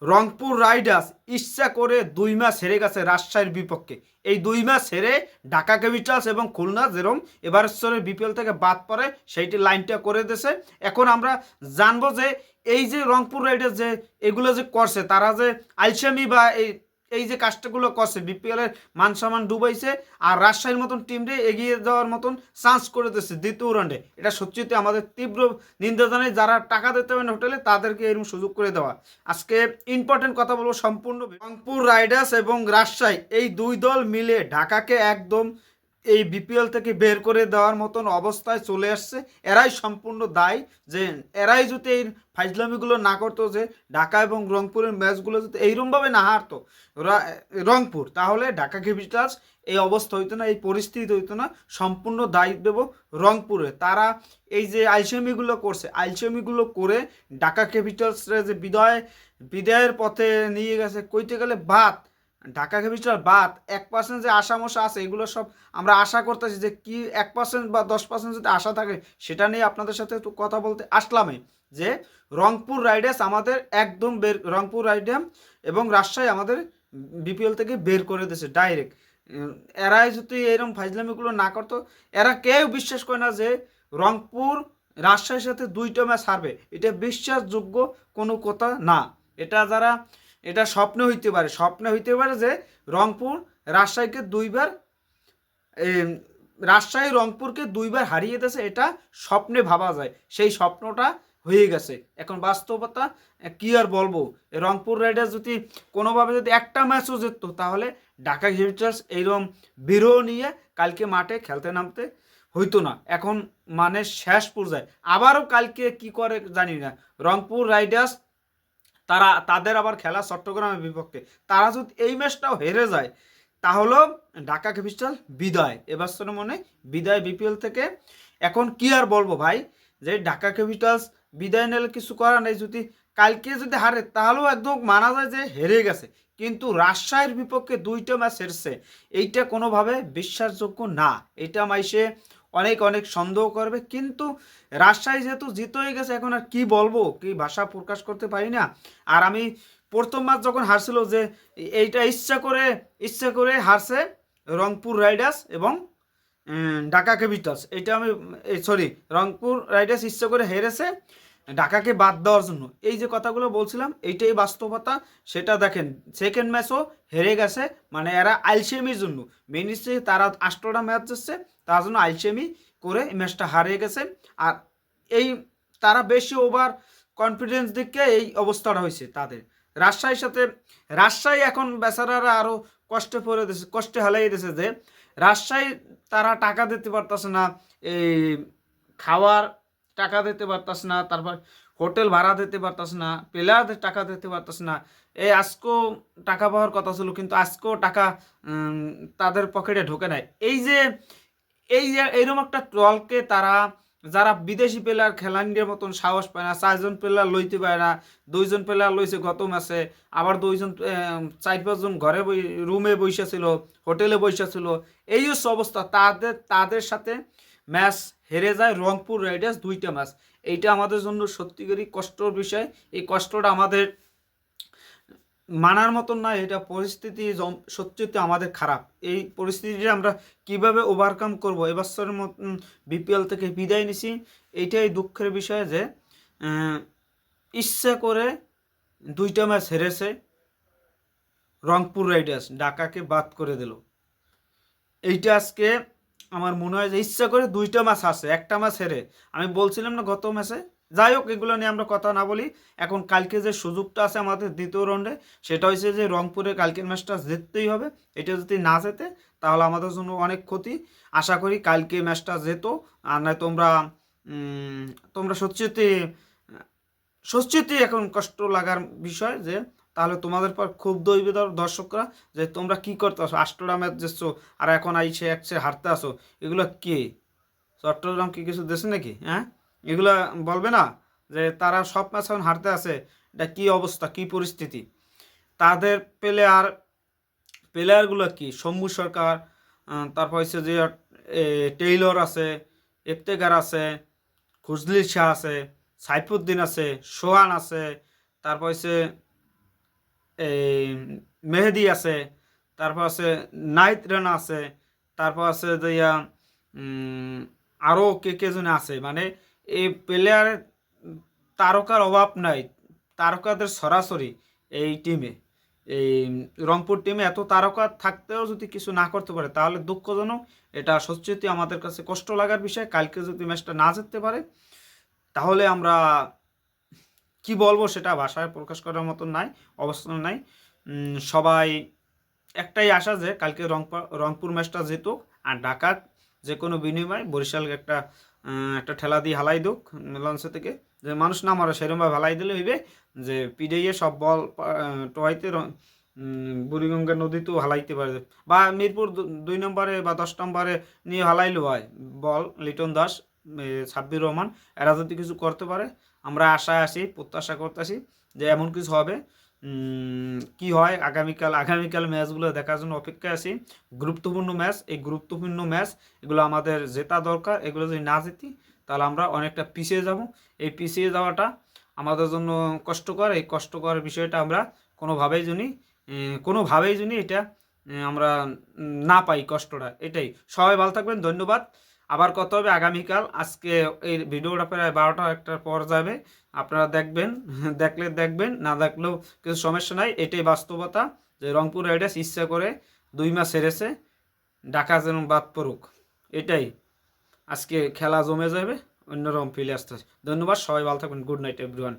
Rangpur Riders ইচ্ছা করে 2 match হেরে গেছে রাজশাহীর বিপক্ষে। এই 2 ম্যাচ হেরে ঢাকা ক্যাপিটালস এবং খুলনা যেরকম এবারের বিপিএল থেকে বাদ পড়ে সেইটি লাইনটা করে দিয়েছে। এখন আমরা জানবো যে এই যে রংপুর রাইডার্স যে এগুলো যে করছে, তারা যে আলসামি বা এই যে কাজটাগুলো করছে, বিপিএল এর মান সম্মান ডুবাইছে আর রাজশাহীর মতন টিমরে এগিয়ে যাওয়ার মতন চান্স করে দিচ্ছে দ্বিতীয় রাউন্ডে। এটা সত্যিতে আমাদের তীব্র নিন্দা জানাই। যারা টাকা দিতে হবে হোটেলে তাদেরকে এরকম সুযোগ করে দেওয়া। আজকে ইম্পর্টেন্ট কথা বলবো সম্পূর্ণ। রংপুর রাইডার্স এবং রাজশাহী এই দুই দল মিলে ঢাকাকে একদম এই বিপিএল থেকে বের করে দেওয়ার মতন অবস্থায় চলে আসছে। এরাই সম্পূর্ণ দায়ী। যে এরাই যদি এই ফাইজলামিগুলো না করতো, যে ঢাকা এবং রংপুরের ম্যাচগুলো যদি এইরকমভাবে না হারতো রংপুর, তাহলে ঢাকা ক্যাপিটালস এই অবস্থা হইতো না, এই পরিস্থিতি হইতো না। সম্পূর্ণ দায়িত্ব দেব রংপুরে। তারা এই যে আলসেমিগুলো করছে, আলসেমিগুলো করে ঢাকা ক্যাপিটালসরে যে বিদায়ের পথে নিয়ে গেছে। কইতে গেলে বাদ ঢাকা ক্যাপিটাল বাদ 1% যে আশা মশা আছে, এগুলো সব আমরা আশা করতেছি যে কি 1% বা 10% যদি আশা থাকে, সেটা নিয়ে আপনাদের সাথে একটু কথা বলতে আসলামই। যে রংপুর রাইডার্স আমাদের একদম রংপুর রাইডার্স এবং রাজশাহী আমাদের বিপিএল থেকে বের করে দিয়েছে ডাইরেক্ট। এরাই যদি এরকম ফাইজলামিগুলো না করতো, এরা কেউ বিশ্বাস করে না যে রংপুর রাজশাহীর সাথে 2টা ম্যাচ হারবে। এটা বিশ্বাসযোগ্য কোনো কথা না। এটা স্বপ্নে হইতে পারে যে রংপুর রাজশাহীকে দুইবার রাজশাহী রংপুরকে 2বার হারিয়ে দিয়েছে, এটা স্বপ্নে ভাবা যায়। সেই স্বপ্নটা হয়ে গেছে। এখন বাস্তবতা কি আর বলবো। রংপুর রাইডার্স যদি কোনোভাবে যদি একটা ম্যাচও জিততো, তাহলে ঢাকা ক্যাপিটালস এইরকম বিরহ নিয়ে কালকে মাঠে খেলতে নামতে হইতো না। এখন মানে শেষ পর্যায়ে আবারও কালকে কি করে জানি না। রংপুর রাইডার্স তাদের আবার খেলা চট্টগ্রামের বিপক্ষে। তারা যদি এই ম্যাচটাও হেরে যায়, তাহলেও ঢাকা ক্যাপিটাল বিদায়, এবার মনে বিদায় বিপিএল থেকে। এখন কি আর বলবো ভাই, যে ঢাকা ক্যাপিটালস বিদায় নিলে কিছু করার নেই। যদি কালকে যদি হারে, তাহলেও একদম মানা যায় যে হেরে গেছে। কিন্তু রাজশাহীর বিপক্ষে 2টা ম্যাচ হেরছে, এইটা কোনোভাবে বিশ্বাসযোগ্য না। এটা মাইসে অনেক অনেক সন্দেহ করবে। কিন্তু রাজশাহী যেহেতু জিত হয়ে গেছে, এখন আর কি বলবো, কি ভাষা প্রকাশ করতে পারি না। আর আমি প্রথম ম্যাচ যখন হারছিল, যে এইটা ইচ্ছা করে হারছে রংপুর রাইডার্স এবং ঢাকা ক্যাপিটালস। এটা আমি সরি, রংপুর রাইডার্স ইচ্ছা করে হেরেছে ঢাকাকে বাদ দেওয়ার জন্য। এই যে কথাগুলো বলছিলাম, এইটাই বাস্তবতা। সেটা দেখেন, সেকেন্ড ম্যাচও হেরে গেছে, মানে এরা আলসেমির জন্য মেন হচ্ছে তারা 8টা ম্যাচ যাচ্ছে, তার জন্য আলসেমি করে এই ম্যাচটা হারিয়ে গেছে। আর এই তারা বেশি ওভার কনফিডেন্স দিকে এই অবস্থাটা হয়েছে তাদের। রাজশাহী এখন বেচারারা আরও কষ্টে হালাই দিয়েছে। যে রাজশাহী তারা টাকা দিতে পারতেছে না, এই খাওয়ার টাকা দিতে পারতেছে না, তারপর হোটেল ভাড়া দিতে পারতেছে না, প্লেয়ারদের টাকা দিতে পারতেছে না। এই আজকেও টাকা পাওয়ার কথা ছিল, কিন্তু আজকেও টাকা তাদের পকেটে ঢোকে নাই। এই যে এইরকম একটা দলকে তারা, যারা বিদেশি প্লেয়ার খেলানির মতন সাহস পায় না, 4জন প্লেয়ার লইতে পারে না, 2জন প্লেয়ার লইছে গত ম্যাচে, আবার 4-5জন ঘরে রুমে বসে ছিল, হোটেলে বসে ছিল। এই হচ্ছে অবস্থা। তাদের সাথে ম্যাচ হেরে যায় রংপুর রাইডার্স 2টা ম্যাচ। এইটা আমাদের জন্য সত্যিকারই কষ্টর বিষয়। এই কষ্টটা আমাদের মানার মতন না। এটা পরিস্থিতি সত্যি আমাদের খারাপ। এই পরিস্থিতিটা আমরা কিভাবে ওভারকাম করব, এবছরের মতন বিপিএল থেকে বিদায় নিছি, এইটাই দুঃখের বিষয়। যে ইচ্ছা করে 2টা ম্যাচ হেরেছে রংপুর রাইডার্স, ঢাকাকে বাদ করে দিল। এইটা আজকে আমার মনে হয় যে ইচ্ছা করে 2টা ম্যাচ আছে, একটা ম্যাচ হেরে। আমি বলছিলাম না গত ম্যাচে। যাই হোক, এগুলো নিয়ে আমরা কথা না বলি। এখন কালকে যে সুযোগটা আছে আমাদের দ্বিতীয় রাউন্ডে, সেটা হচ্ছে যে রংপুরে কালকের ম্যাচটা জিততেই হবে। এটা যদি না জেতে, তাহলে আমাদের জন্য অনেক ক্ষতি। আশা করি কালকে ম্যাচটা যেত। আর নয় তোমরা সত্যি এখন কষ্ট লাগার বিষয়। যে তাহলে তোমাদের পর ক্ষুব্ধ হইবে দর্শকরা, যে তোমরা কি করতে আসো, 8টা ম্যাচ দিচ্ছ আর এখন আইসে একসে হারতে আসো। এগুলো কি চট্টগ্রাম কি কিছু দেশে নাকি? হ্যাঁ, এগুলা বলবে না যে তারা সব ম্যাচ এখন হারতে আছে? এটা কি অবস্থা, কি পরিস্থিতি তাদের? প্লেয়ারগুলো কি শম্ভু সরকার, তারপর হচ্ছে যে টেইলর আছে, ইফতেখার আছে, খুজলিল শাহ আছে, সাইফুদ্দিন আছে, সোহান আছে, তারপর হচ্ছে এই মেহেদি আছে, তারপর আছে নাহিদ রানা আছে, তারপর আছে যে আরও কে কে যেন আছে, মানে এই প্লেয়ারের তারকার অভাব নাই, তারকাদের সরাসরি এই টিমে, এই রংপুর টিমে এত তারকা থাকতেও যদি কিছু না করতে পারে তাহলে দুঃখজনক। এটা সত্যি আমাদের কাছে কষ্ট লাগার বিষয়। কালকে যদি ম্যাচটা না জিততে পারে তাহলে আমরা কি বলবো সেটা ভাষায় প্রকাশ করার মতন নাই, অবস্থা নাই। সবাই একটাই আশা যে কালকে রংপুর ম্যাচটা জিতুক, আর ঢাকা যে কোনো বিনিময় বরিশালকে একটা ঠেলা দিয়ে হালাই দুক লঞ্চে থেকে, যে মানুষ না মারে সেরকমভাবে হালাই দিলে হইবে যে পিডিয়ে সব বল টোয়াইতে বুড়িগঙ্গা নদীতেও হালাইতে পারে, বা মিরপুর 2 নম্বরে বা 10 নম্বরে নিয়ে হালাইলো হয় বল, লিটন দাস, সাব্বির রহমান, এরা যদি কিছু করতে পারে আমরা আশায় আছি, প্রত্যাশা করতেছি যে এমন কিছু হবে। কি হয় আগামীকাল ম্যাচগুলো দেখার জন্য অপেক্ষায় আছি। গুরুত্বপূর্ণ ম্যাচ, এই গুরুত্বপূর্ণ ম্যাচ এগুলো আমাদের জেতা দরকার। এগুলো যদি না জিতি তাহলে আমরা অনেকটা পিছিয়ে যাব। এই পিছিয়ে যাওয়াটা আমাদের জন্য কষ্টকর। এই কষ্টকর বিষয়টা আমরা কোনোভাবেই এটা আমরা না পাই কষ্টটা, এটাই। সবাই ভালো থাকবেন, ধন্যবাদ। আবার কথা হবে আগামীকাল। আজকে এই ভিডিওটা প্রায় 12টা-1টার পর যাবে, আপনারা দেখবেন, দেখলে দেখবেন, না দেখলেও কিছু সমস্যা নাই। এটাই বাস্তবতা যে রংপুর রাইডার্স ইচ্ছা করে 2 ম্যাচ হেরেছে, ঢাকা যেন বাদ পড়ুক, এটাই। আজকে খেলা জমে যাবে, অন্যরকম ফিলে আসতে। ধন্যবাদ, সবাই ভালো থাকবেন, গুড নাইট এভরিওয়ান।